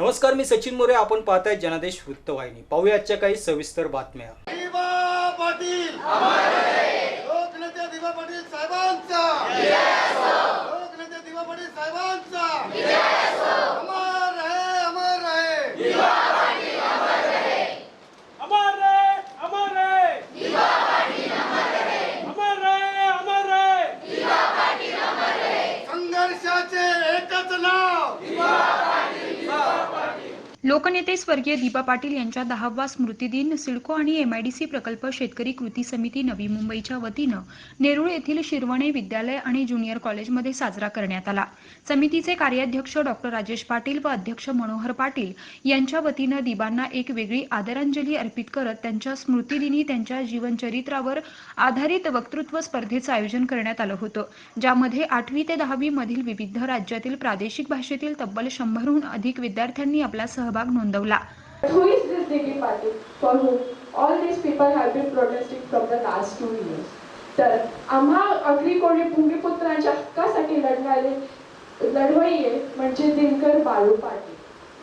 नमस्कार, मी सचिन मोरे. आपण पाहताय जनादेश वृत्तवाहिनी. पाहूया आजच्या काही सविस्तर बातम्या. दिवा पाटील लोकनेते दिवा पाटील साहेबांचा लोकनेते दिवा पाटील साहेबांचा अमर रहे अमर रहे दिवा पाटील अमर रहे अमर रहे अमर रहे दिवा पाटील अमर रहे अमर रहे अमर रहे दिवा पाटील अमर रहे संघर्षाचे एकच नाव दिवा पाटील दिवा पाटील. लोकनेते स्वर्गीय दीपा पाटील यांच्या 10वा स्मृतिदिन सिडको आणि एमआयडीसी प्रकल्प शेतकरी कृती समिती नवी मुंबईच्या वतीनं नेरूळ येथील शिरवणे विद्यालय आणि ज्युनियर कॉलेजमध्ये साजरा करण्यात आला. समितीचे कार्याध्यक्ष डॉक्टर राजेश पाटील व अध्यक्ष मनोहर पाटील यांच्या वतीनं दीपांना एक वेगळी आदरांजली अर्पित करत त्यांच्या स्मृतिदिनी त्यांच्या जीवनचरित्रावर आधारित वक्तृत्व स्पर्धेचं आयोजन करण्यात आलं होतं, ज्यामध्ये 8वी ते 10वी मधील विविध राज्यातील प्रादेशिक भाषेतील तब्बल 100हून अधिक विद्यार्थ्यांनी आपला सहभाग नोंदवला. Who is this DP Patil for whom all these people have been protesting from the last 2 years? तर आम्हा अग्री कोळी भूमिपुत्रांच्या हक्कासाठी लढवय्ये म्हणजे Dinkar Balu Patil.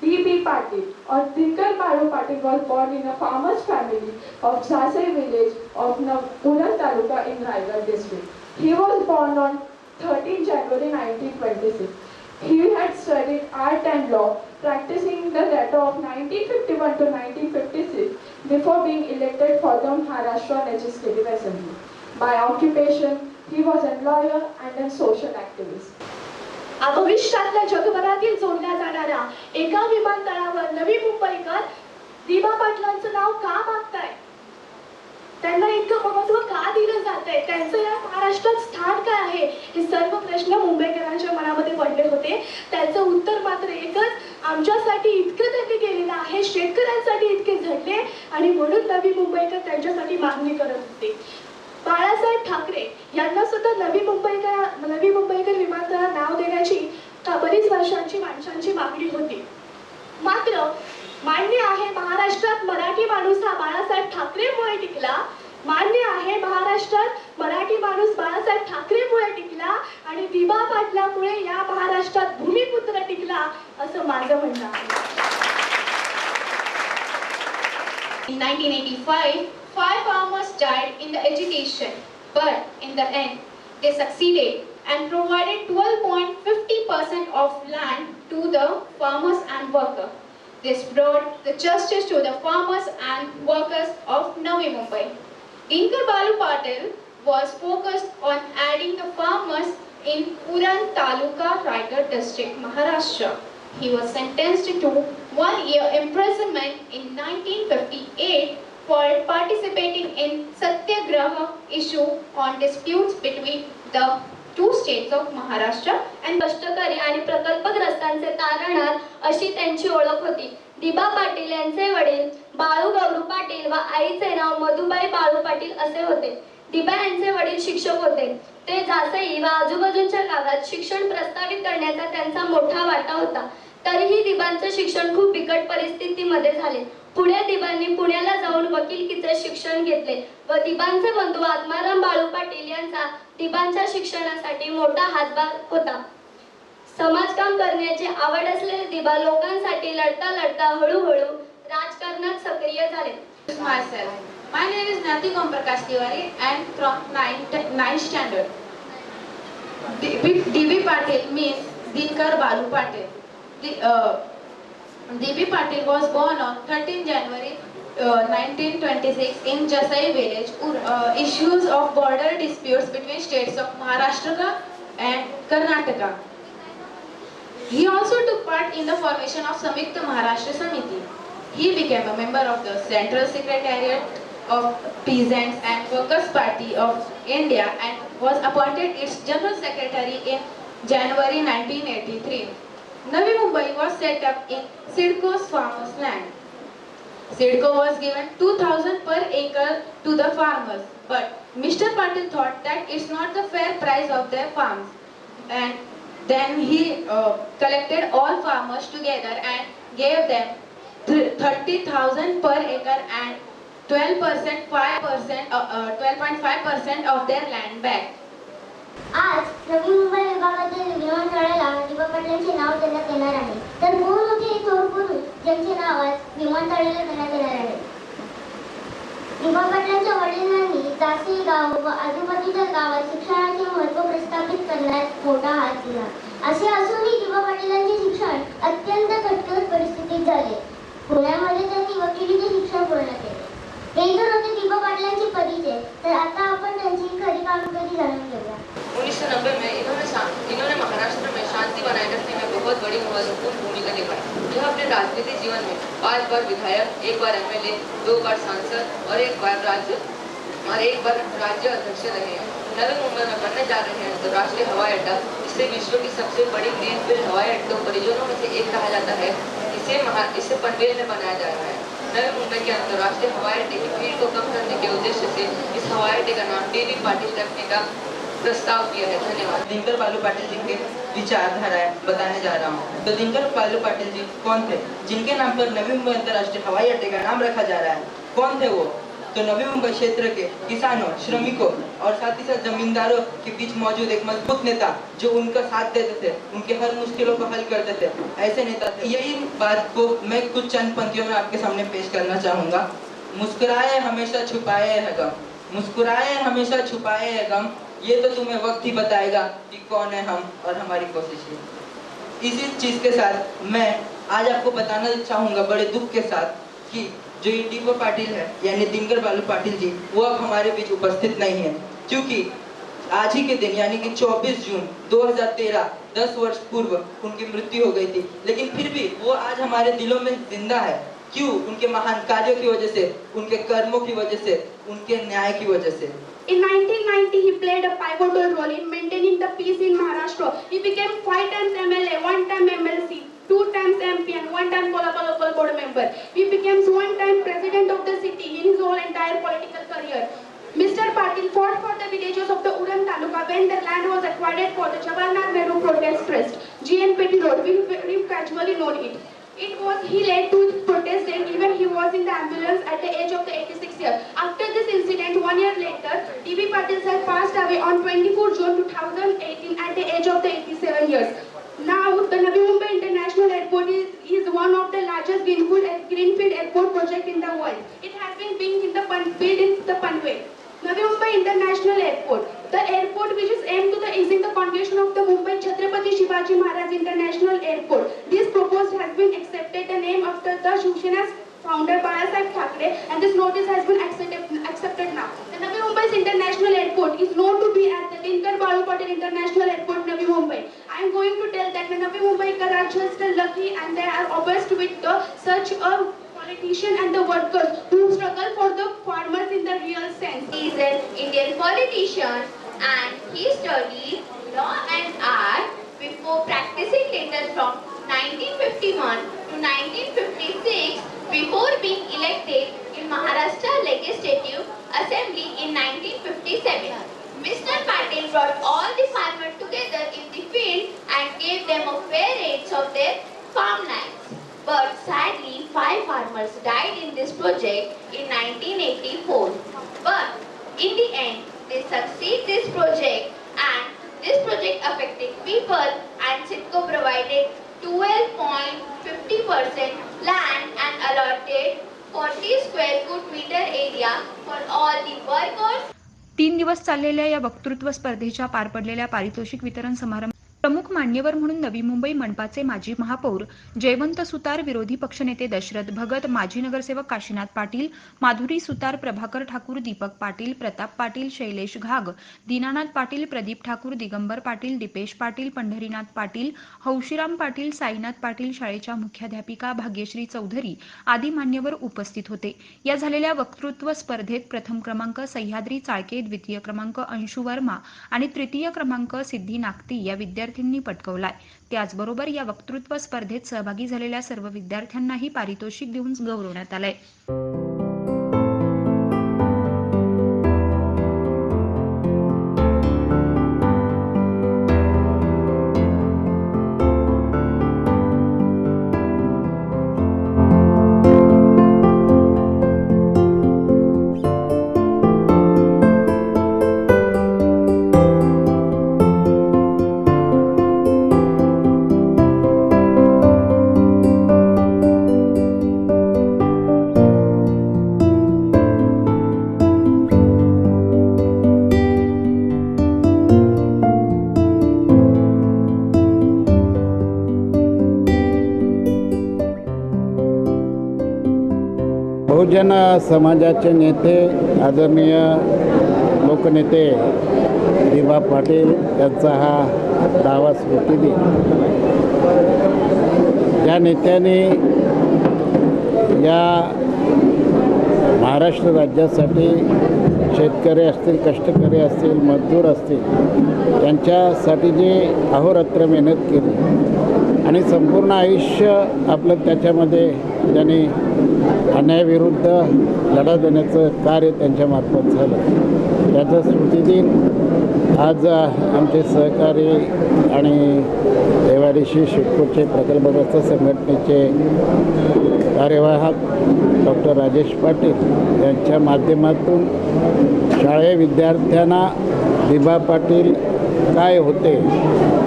DP Patil or Dinkar Balu Patil was born in a farmer's family of Zasai village of Uran Taluka in Raigad district. He was born on 13 January 1926. He had studied art and law, practicing the latter of 1951 to 1956 before being elected for the Maharashtra Legislative Assembly. By occupation, he was a lawyer and a social activist. भविष्यातल्या जगभरातील जोडल्या जाणाऱ्या एका विमानतळावर नवी मुंबईकर दीपा पाटलांचं नाव का मागताय? त्यांना इतकं महत्व का दिलं जातंय? त्यांचं या महाराष्ट्रात स्थान काय आहे? हे सर्व प्रश्न मुंबईकरांच्या मनामध्ये पडले होते. त्याचं उत्तर मात्र एकच, आमच्यासाठी इतकं त्यांनी केलेलं आहे, शेतकऱ्यांसाठी इतके झटले आणि म्हणून नवी मुंबईकर त्यांच्यासाठी मागणी करत होते. बाळासाहेब ठाकरे यांना सुद्धा नवी मुंबईकर विमानतळाला नाव देण्याची बरीच वर्षांची माणसांची मागणी होती. मात्र मान्य आहे, महाराष्ट्रात मराठी माणूस हा बाळासाहेब ठाकरेमुळे टिकला. मान्य आहे, महाराष्ट्रात मराठी माणूस बाळासाहेब ठाकरेमुळे टिकला आणि दीपा पाटलामुळे या महाराष्ट्रात भूमिपुत्र टिकला असं माझं म्हणणं आहे. In 1985, 5 farmers died in the agitation, but in the end, they succeeded and provided 12.50% of land to the farmers and workers. This brought the justice to the farmers and workers of Navi Mumbai. Dinkar Balu Patil was focused on adding the farmers in Uran Taluka, Raigad district, Maharashtra. He was sentenced to 1 year imprisonment in 1958 for participating in Satyagraha issue on disputes between the two states of Maharashtra and कष्टकरी आणि प्रकल्पग्रस्तांचे तारणहार अशी त्यांची ओळख होती. दीपा पाटील यांचे वडील बाळू गौरू पाटील व आईचे नाव मधुबाई बाळू पाटील असे होते. दीपा यांचे वडील शिक्षक होते. ते जासई व आजूबाजूच्या गावात शिक्षण प्रस्थापित करण्याचा त्यांचा मोठा वाटा होता. तरीही दीपांचे शिक्षण खूप बिकट परिस्थितीमध्ये झाले. पुढे दीपांनी पुण्याला जाऊन वकिलकीचे शिक्षण घेतले व दीपांचे बंधू आत्माराम बाळू पाटील यांचा दीपांच्या शिक्षणासाठी मोठा हातभार होता. समाजकाम करण्याची आवड असलेले दीपा लोकांसाठी लढता लढता हळूहळू राजकारणात सक्रिय झाले. Myself. My name is Nati Om Prakash Tiwari and from 9th standard. DB Patil means Dinkar Balu Patil. DB Patil was born on 13 January 1926 in Jasai village. Issues of border disputes between states of Maharashtra and Karnataka. He also took part in the formation of Samyukta Maharashtra Samiti. He became a member of the Central Secretariat of Peasants and Workers Party of India and was appointed its General Secretary in January 1983. Navi Mumbai was set up in Sidco's farmers' land. Sidco was given 2,000 per acre to the farmers, but Mr. Patil thought that it's not the fair price of their farms, and then he collected all farmers together and gave them 30,000 per acre and 12.5% of their land back. आज नवी मुंबई विभागातील विमानतळाला दीपा पाटलांचे नाव देण्यात येणार आहे. तर मूळ होते थोर पूर्वी ज्यांचे नाव आज विमानतळाला देण्यात येणार आहे. दीपा पाटलांच्या वडिलांनी जासी गाव व आजूबाजूच्या गावात शिक्षणाचे महत्त्व प्रस्थापित करण्यात मोठा हात दिला. असे असूनही दीपा पाटीलांचे शिक्षण अत्यंत कठोर परिस्थितीत झाले. पुण्यामध्ये त्यांनी वकिलीचे शिक्षण पूर्ण केले. हे जर होते दीपा पाटलांचे परिचय, तर आता आपण त्यांची खरी कामगिरी जाणून घेऊया. 1990 में इन्होंने महाराष्ट्र में शांति बनाए रखने में बहुत बड़ी महत्वपूर्ण भूमिका निभाई. यह अपने राजनीतिक जीवन में 5 बार विधायक, 1 बार एमएलए, 2 बार सांसद और 1 बार राज्य अध्यक्ष रहे हैं. नवी मुंबई में बनने जा रहे हैं अंतर्राष्ट्रीय हवाई अड्डा, इसे विश्व की सबसे बड़ी ग्रीनफील्ड हवाई अड्डों परियोजनाओं में से एक कहा जाता है. इसे पनवेल में बनाया जा रहा है. नवी मुंबई के अंतर्राष्ट्रीय हवाई अड्डे की भीड़ को कम करने के उद्देश्य से इस हवाई अड्डे का नाम डीबी पाटिल रखने का प्रस्ताव किया है. धन्यवाद. दिनकर बालू पाटिल जी के विचारधाराएं बताने जा रहा हूँ. तो दिनकर बालू पाटिल जी कौन थे जिनके नाम पर नवी मुंबई अंतर्राष्ट्रीय हवाई अड्डे का नाम रखा जा रहा है? कौन थे वो? तो नवी मुंबई क्षेत्र के किसानों, श्रमिकों और साथ ही साथ जमींदारों के बीच मौजूद एक मजबूत नेता जो उनका साथ देते थे, उनके हर मुश्किलों को हल करते थे, ऐसे नेता थे. यही बात को मैं कुछ चंद पंक्तियों में आपके सामने पेश करना चाहूँगा. मुस्कुराए हमेशा छुपाए है गम, मुस्कुराए हमेशा छुपाए है गम, ये तो तुम्हें वक्त ही बताएगा कि कौन है हम और हमारी कोशिशें. इसी चीज के साथ मैं आज आपको बताना चाहूँगा बड़े दुख के साथ कि जो ये दीपा पाटिल है यानी दिनकर बालू पाटिल जी, वो अब हमारे बीच उपस्थित नहीं है. क्योंकि आज ही के दिन यानी कि 24 जून 2013 10 वर्ष पूर्व उनकी मृत्यु हो गई थी. लेकिन फिर भी वो आज हमारे दिलों में जिंदा है. क्यों? उनके महान कार्यों की वजह से, उनके कर्मों की वजह से, उनके न्याय की वजह से. In 1990, he played a pivotal role in maintaining the peace in Maharashtra. He became 5 times MLA, 1 time MLC, 2 times MP and 1 time Kolkata local board member. He became 1 time president of the city in his whole entire political career. Mr. Patil fought for the villagers of the Uran Taluka when the land was acquired for the Jawaharlal Nehru Protest Trust, GNPT Road. We casually known it. He led to protest and even he was in the ambulance at the age of the 86 year. After this incident, 1 year later, D.B. Patil sir passed away on 24 June 2018 at the age of the 87 years. Now, the Navi Mumbai International Airport is one of the largest greenfield airport project in the world. It has been built in the Panvel. Navi Mumbai International Airport, the airport which is aimed to easing the congestion of the Mumbai Chhatrapati Shivaji Maharaj International Airport. This proposal has been accepted the name after the Shiv Sena's founder Balasaheb Thackeray, and this notice has been accepted now. The Navi Mumbai's International Airport is known to be at the Dinkar Balu Patil International Airport, Navi Mumbai. I am going to tell that the Navi Mumbaikar are just lucky and they are obsessed with such a politician and the workers who struggle for the farmers in the real sense. He is an Indian politician and he studied law and art before practicing later from 1951 to 1956 before being elected in Maharashtra Legislative Assembly in 1957. Mr. Patil brought all the farmers together in the field and gave them a fair rates of their farmlands. But sadly, 5 farmers died in this project in 1984. But in the end, they succeed this project and this project affected people and CITCO provided 12.50% land and allotted 40 square foot meter area for all the workers. 3 दिवस चाललेल्या या वक्तृत्व स्पर्धेच्या पार पडलेल्या पारितोषिक वितरण समारंभ प्रमुख मान्यवर म्हणून नवी मुंबई मनपाचे माजी महापौर जयवंत सुतार, विरोधी पक्षनेते दशरथ भगत, माजी नगरसेवक काशीनाथ पाटील, माधुरी सुतार, प्रभाकर ठाकूर, दीपक पाटील, प्रताप पाटील, शैलेश घाग, दीनानाथ पाटील, प्रदीप ठाकूर, दिगंबर पाटील, दीपेश पाटील, पंढरीनाथ पाटील, हौशीराम पाटील, साईनाथ पाटील, शाळेच्या मुख्याध्यापिका भाग्यश्री चौधरी आदी मान्यवर उपस्थित होते. या झालेल्या वक्तृत्व स्पर्धेत प्रथम क्रमांक सह्याद्री चाळके, द्वितीय क्रमांक अंशु वर्मा आणि तृतीय क्रमांक सिद्धी नागती या विद्यार्थ्यांनी पटकावलाय. त्याचबरोबर या वक्तृत्व स्पर्धेत सहभागी झालेल्या सर्व विद्यार्थ्यांनाही पारितोषिक देऊन गौरवण्यात आलंय. बहुजन समाजाचे नेते आदरणीय लोकनेते दिबा पाटील यांचा हा 10वा स्मृतिदिन. या नेत्याने या महाराष्ट्र राज्यासाठी शेतकरी असतील, कष्टकरी असतील, मजदूर असतील यांच्यासाठी जे अहोरात्र मेहनत केली आणि संपूर्ण आयुष्य आपलं त्याच्यामध्ये त्यांनी अन्यायाविरुद्ध लढा देण्याचं कार्य त्यांच्यामार्फत झालं. त्याचा स्मृतिदिन आज आमचे सहकारी आणि MIDC शिडकोचे प्रकल्पग्रस्त संघटनेचे कार्यवाहक डॉक्टर राजेश पाटील यांच्या माध्यमातून शाळेय विद्यार्थ्यांना दिबा पाटील काय होते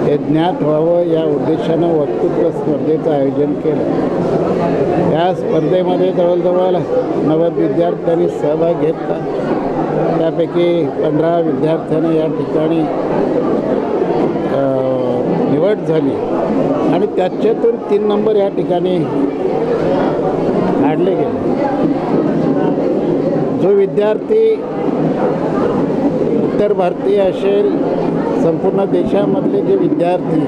हे ज्ञात व्हावं या उद्देशानं वक्तृत्व स्पर्धेचं आयोजन केलं. या स्पर्धेमध्ये जवळजवळ 90 विद्यार्थ्यांनी सहभाग घेतला. त्यापैकी 15 विद्यार्थ्यांना या ठिकाणी निवड झाली आणि त्याच्यातून 3 नंबर या ठिकाणी काढले गेले. जो विद्यार्थी उत्तर भारतीय असेल, संपूर्ण देशामधले जे विद्यार्थी,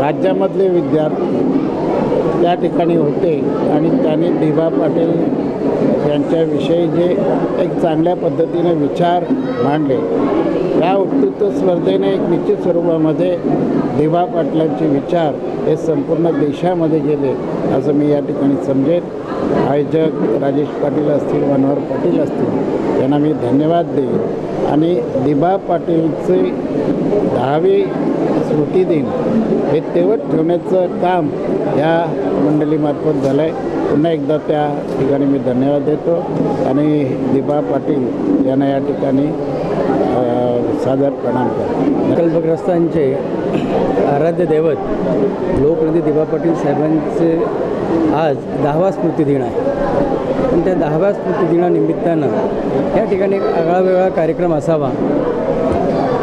राज्यामधले विद्यार्थी त्या ठिकाणी होते आणि त्यांनी दिबा पाटील यांच्याविषयी जे एक चांगल्या पद्धतीने विचार मांडले. या वक्तृत्व स्पर्धेने एक निश्चित स्वरूपामध्ये दिबा पाटलांचे विचार हे संपूर्ण देशामध्ये गेले असं मी या ठिकाणी समजेन. आयोजक राजेश पाटील असतील, मनोहर पाटील असतील यांना मी धन्यवाद देईन आणि दिबा पाटीलचे 10वे स्मृतिदिन हे तेवढ ठेवण्याचं काम या मंडळीमार्फत झालं आहे. पुन्हा एकदा त्या ठिकाणी मी धन्यवाद देतो आणि दिबा पाटील यांना या ठिकाणी सादर प्रणाम करतो. प्रकल्पग्रस्तांचे आराध्य दैवत लोकनेते दिबा पाटील साहेबांचे आज 10वा स्मृतिदिन आहे. पण त्या 10व्या स्मृतिदिनानिमित्तानं या ठिकाणी एक आगळावेगळा कार्यक्रम असावा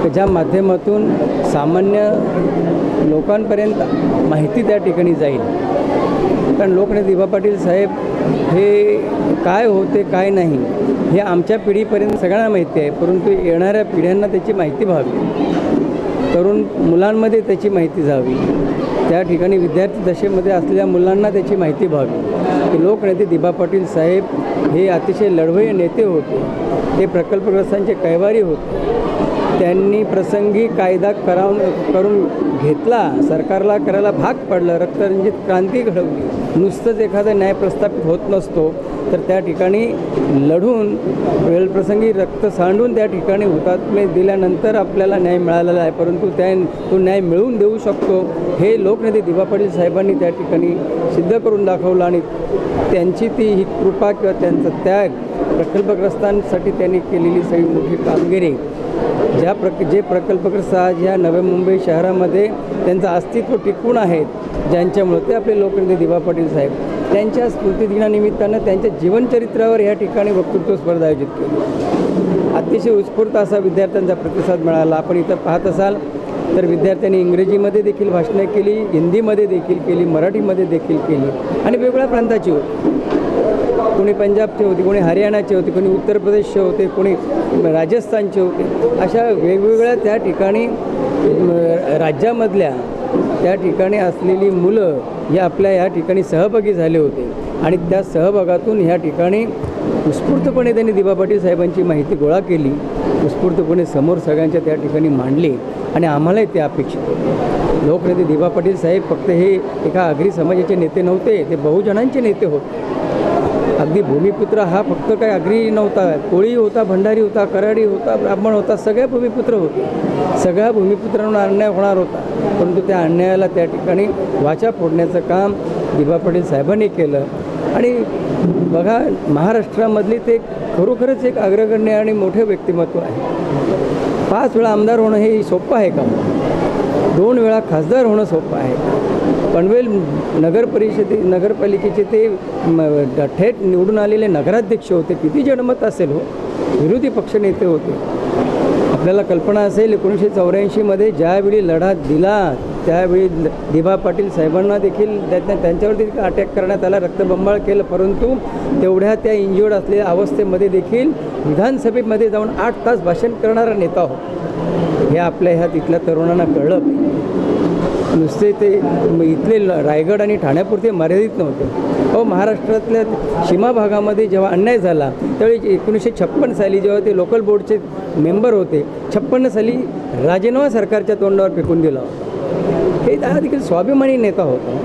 की ज्या माध्यमातून सामान्य लोकांपर्यंत माहिती त्या ठिकाणी जाईल. कारण लोकनेते दिबा पाटील साहेब हे काय होते काय नाही हे आमच्या पिढीपर्यंत सगळ्यांना माहिती आहे, परंतु येणाऱ्या पिढ्यांना त्याची माहिती व्हावी, तरुण मुलांमध्ये त्याची माहिती जावी, त्या ठिकाणी विद्यार्थी दशेमध्ये असलेल्या मुलांना त्याची माहिती व्हावी की लोकनेते दिबा पाटील साहेब हे अतिशय लढवय्ये नेते होते. ते प्रकल्पग्रस्तांचे कैवारी होते. त्यांनी प्रसंगी कायदा करून घेतला, सरकारला करायला भाग पडलं, रक्तरंजित क्रांती घडवली. नुसतंच एखादा न्याय प्रस्थापित होत नसतो, तर त्या ठिकाणी लढून वेळप्रसंगी रक्त सांडून त्या ठिकाणी हुतात्मे दिल्यानंतर आपल्याला न्याय मिळालेला आहे. परंतु तो न्याय मिळवून देऊ शकतो हे लोकनेते दिबा पाटील साहेबांनी त्या ठिकाणी सिद्ध करून दाखवलं आणि त्यांची ती ही कृपा किंवा त्यांचा त्याग प्रकल्पग्रस्तांसाठी त्यांनी केलेली सगळी मोठी कामगिरी जे प्रकल्पग्रस्त आज ह्या नवी मुंबई शहरामध्ये त्यांचं अस्तित्व टिकून आहेत, ज्यांच्यामुळं ते आपले लोकनेते दिबा पाटील साहेब त्यांच्या स्मृतिदिनानिमित्तानं त्यांच्या जीवनचरित्रावर या ठिकाणी वक्तृत्व स्पर्धा आयोजित केली. अतिशय उत्स्फूर्त असा विद्यार्थ्यांचा प्रतिसाद मिळाला. आपण इथं पाहत असाल तर विद्यार्थ्यांनी इंग्रजीमध्ये देखील भाषणं केली, हिंदीमध्ये देखील केली, मराठीमध्ये देखील केली आणि वेगवेगळ्या प्रांताची होती. कोणी पंजाबचे होते, कोणी हरियाणाचे होते, कोणी उत्तर प्रदेशचे होते, कोणी राजस्थानचे होते. अशा वेगवेगळ्या त्या ठिकाणी राज्यामधल्या त्या ठिकाणी असलेली मुलं हे आपल्या या ठिकाणी सहभागी झाले होते आणि त्या सहभागातून ह्या ठिकाणी उत्स्फूर्तपणे त्यांनी दिबा पाटील साहेबांची माहिती गोळा केली, उत्स्फूर्तपणे समोर सगळ्यांच्या त्या ठिकाणी मांडली आणि आम्हालाही ते अपेक्षित होते. लोकनेते दिबा पाटील साहेब फक्त हे एका आगरी समाजाचे नेते नव्हते, ते बहुजनांचे नेते होते. अगदी भूमिपुत्र हा फक्त काही आगरी नव्हता, कोळी होता, भंडारी होता, कराडी होता, ब्राह्मण होता, सगळे भूमिपुत्र होते. सगळ्या भूमिपुत्रांवर अन्याय होणार होता, परंतु त्या अन्यायाला त्या ठिकाणी वाचा फोडण्याचं काम दिबा पाटील साहेबांनी केलं. आणि बघा, महाराष्ट्रामधली ते खरोखरच एक अग्रगण्य आणि मोठे व्यक्तिमत्व आहे. 5 वेळा आमदार होणं हे सोपं आहे का? 2 वेळा खासदार होणं सोपं आहे. पनवेल नगरपालिकेचे ते थेट निवडून आलेले नगराध्यक्ष होते. किती जनमत असेल हो, विरोधी पक्षनेते होते. आपल्याला कल्पना असेल 1984मध्ये ज्यावेळी लढा दिला त्यावेळी दिबा पाटील साहेबांना देखील त्यांच्यावरती अटॅक करण्यात आला, रक्तबंबाळ केलं, परंतु तेवढ्या त्या इंज्युअर्ड असलेल्या अवस्थेमध्ये देखील विधानसभेमध्ये जाऊन 8 तास भाषण करणारा नेता हो. हे आपल्या ह्या तिथल्या तरुणांना कळलं पाहिजे. नुसते ते इथले रायगड आणि ठाण्यापुरते मर्यादित नव्हते. महाराष्ट्रातल्या सीमा भागामध्ये जेव्हा अन्याय झाला त्यावेळी 1956 साली जेव्हा ते लोकल बोर्डचे मेंबर होते, 56 साली राजीनामा सरकारच्या तोंडावर फेकून दिला होता. हे हा देखील स्वाभिमानी नेता होता.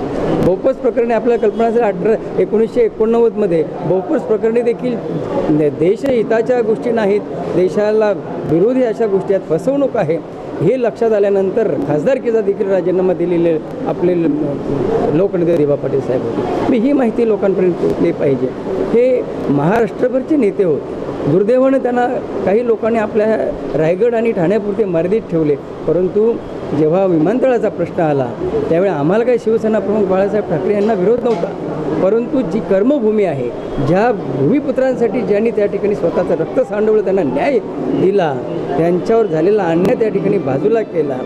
बोफोर्स प्रकरणी आपल्याला कल्पना असेल 1989मध्ये बोफोर्स प्रकरणी देखील देशहिताच्या गोष्टी नाहीत, देशाला विरोधी अशा गोष्टी आहेत, फसवणूक आहे हे लक्षात आल्यानंतर खासदारकीचा देखील राजीनामा दिलेले आपले लोकनेते दिबा पाटील साहेब होते. मी ही माहिती लोकांपर्यंत पोहोचली पाहिजे. हे महाराष्ट्रभरचे नेते होते. दुर्दैवाने त्यांना काही लोकांनी आपल्या रायगड आणि ठाण्यापुरते मर्यादित ठेवले, परंतु जेव्हा विमानतळाचा प्रश्न आला त्यावेळी आम्हाला काही शिवसेना प्रमुख बाळासाहेब ठाकरे यांना विरोध नव्हता, परंतु जी कर्मभूमी आहे, ज्या भूमिपुत्रांसाठी ज्यांनी त्या ठिकाणी स्वतःचं रक्त सांडवलं, त्यांना न्याय दिला, त्यांच्यावर झालेला अन्याय त्या ठिकाणी बाजूला केला,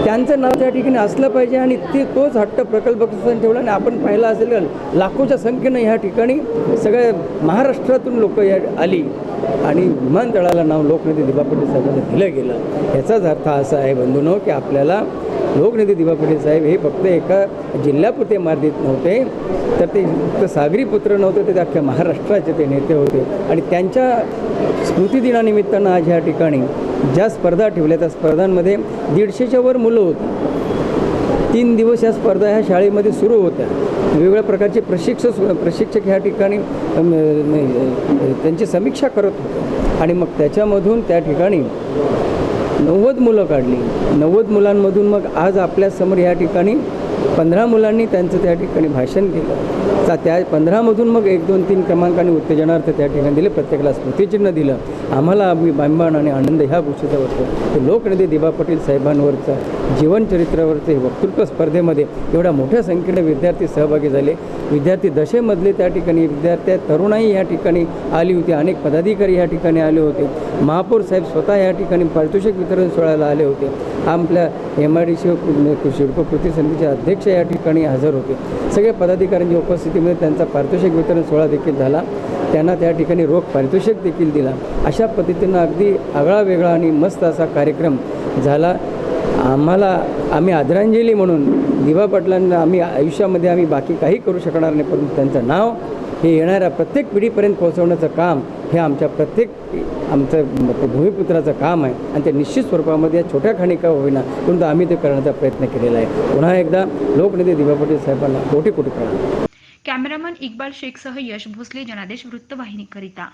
त्यांचं नाव त्या ठिकाणी असलं पाहिजे आणि तोच हट्ट प्रकल्प ठेवला. आणि आपण पाहिलं असेल लाखोच्या संख्येनं ह्या ठिकाणी सगळ्या महाराष्ट्रातून लोक आली आणि विमानतळाला नाव लोकनेते दिबा पाटील साहेबांना दिलं गेलं. याचाच अर्थ असा आहे बंधूंनो की आपल्याला लोकनेते दिबा पाटील साहेब हे फक्त एका जिल्ह्यापुरते मर्यादित नव्हते, तर ते फक्त सागरी पुत्र नव्हते, ते अख्ख्या महाराष्ट्राचे ते नेते होते. आणि त्यांच्या स्मृतिदिनानिमित्तानं आज ह्या ठिकाणी ज्या स्पर्धा ठेवल्या त्या स्पर्धांमध्ये 150च्या वर मुलं होती. 3 दिवस या स्पर्धा ह्या शाळेमध्ये सुरू होत्या. वेगवेगळ्या प्रकारचे प्रशिक्षक ह्या ठिकाणी त्यांची समीक्षा करत होते आणि मग त्याच्यामधून त्या ठिकाणी 90 मुलं काढली. 90 मुलांमधून मग आज आपल्यासमोर या ठिकाणी 15 मुलांनी त्यांचं त्या ठिकाणी भाषण केलं. त्या 15मधून मग 1, 2, 3 क्रमांकाने उत्तेजनार्थ त्या ठिकाणी दिले, प्रत्येकाला स्मृतिचिन्ह दिलं. आम्हाला अभिमान आणि आनंद ह्या गोष्टीचा वाटतो की लोकनेते दिबा पाटील साहेबांवरचा जीवनचरित्रावरचे वक्तृत्व स्पर्धेमध्ये एवढ्या मोठ्या संख्येने विद्यार्थी सहभागी झाले. विद्यार्थी दशेमधले त्या ठिकाणी विद्यार्थी तरुणाई या ठिकाणी आली होती, अनेक पदाधिकारी या ठिकाणी आले होते, महापौर साहेब स्वतः या ठिकाणी पारितोषिक वितरण सोहळ्याला आले होते, आपल्या MIDC सिडको कृती समितीचे अध्यक्ष या ठिकाणी हजर होते. सगळ्या पदाधिकाऱ्यांच्या उपस्थितीमध्ये त्यांचा पारितोषिक वितरण सोहळा देखील झाला. त्यांना त्या ठिकाणी रोख पारितोषिक देखील दिला. अशा पद्धतीनं अगदी आगळा वेगळा आणि मस्त असा कार्यक्रम झाला. आम्ही आदरांजली म्हणून दिबा पाटलांना आयुष्यामध्ये बाकी काही करू शकणार नाही, परंतु त्यांचं नाव हे येणाऱ्या प्रत्येक पिढीपर्यंत पोहोचवण्याचं काम हे आमचं भूमिपुत्राचं काम आहे आणि ते निश्चित स्वरूपामध्ये छोट्या खाणी का होईना, परंतु आम्ही ते करण्याचा प्रयत्न केलेला आहे. पुन्हा एकदा लोकनेते दिबा पाटील साहेबांना कोटी कोटी प्रणाम. कॅमेरामन इक्बाल शेखसह यश भोसले, जनादेश वृत्तवाहिनीकरिता.